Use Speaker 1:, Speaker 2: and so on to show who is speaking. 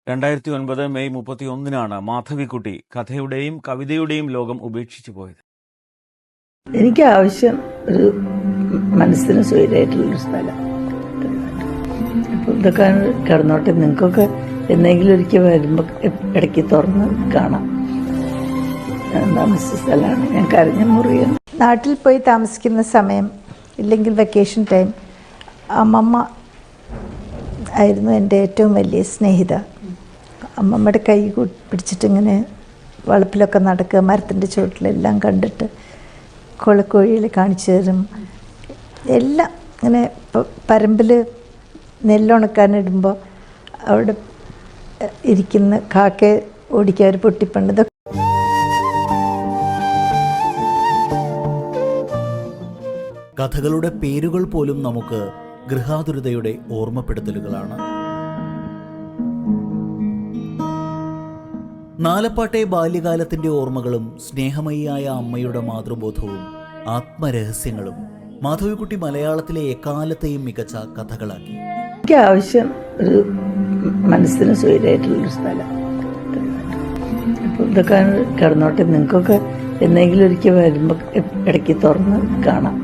Speaker 1: 2009 May 31 Madhavikutty കഥയുടെയും കവിതയുടെയും ലോകം ഉപേക്ഷിച്ചു പോയത്.
Speaker 2: എനിക്ക് ആവശ്യം ഒരു മനസ്സിന് സ്വൈര്യമായിട്ടുള്ളൊരു സ്ഥലം. അപ്പോൾ ഇതൊക്കെ കിടന്നോട്ടെ, നിങ്ങൾക്കൊക്കെ എന്തെങ്കിലും ഒരിക്കൽ വരുമ്പോൾ ഇടയ്ക്ക് തുറന്ന് കാണാം. താമസിച്ച സ്ഥലമാണ് ഞാൻ കരഞ്ഞ മുറിയാണ്.
Speaker 3: നാട്ടിൽ പോയി താമസിക്കുന്ന സമയം ഇല്ലെങ്കിൽ വെക്കേഷൻ ടൈം അമ്മമ്മ ആയിരുന്നു എൻ്റെ ഏറ്റവും വലിയ സ്നേഹിത. അമ്മമ്മയുടെ കൈ പിടിച്ചിട്ടിങ്ങനെ വളപ്പിലൊക്കെ നടക്കുക, മരത്തിൻ്റെ ചുവട്ടിലെല്ലാം കണ്ടിട്ട് കൊളക്കോഴിയിൽ കാണിച്ചു തരും. എല്ലാം ഇങ്ങനെ പറമ്പിൽ നെല്ലുണക്കാനിടുമ്പോൾ അവിടെ ഇരിക്കുന്ന കാക്കയെ ഓടിക്കുക, ഒരു പൊട്ടിപ്പണ്ട്.
Speaker 4: കഥകളുടെ പേരുകൾ പോലും നമുക്ക് ഗൃഹാതുരതയുടെ ഓർമ്മപ്പെടുത്തലുകളാണ്. നാലപ്പാട്ടെ ബാല്യകാലത്തിന്റെ ഓർമ്മകളും സ്നേഹമയിയായ അമ്മയുടെ മാതൃബോധവും ആത്മരഹസ്യങ്ങളും മാധവിക്കുട്ടി മലയാളത്തിലെ എക്കാലത്തെയും മികച്ച കഥകളാക്കി.
Speaker 2: എനിക്ക് ആവശ്യം ഒരു മനസ്സിന് സ്വൈര്യമായിട്ടുള്ളൊരു സ്ഥലം. അപ്പോൾ ഇതൊക്കെ കിടന്നോട്ടെ, നിങ്ങൾക്കൊക്കെ എന്തെങ്കിലും ഒരിക്കൽ വരുമ്പോൾ ഇടയ്ക്ക് തുറന്ന് കാണാം.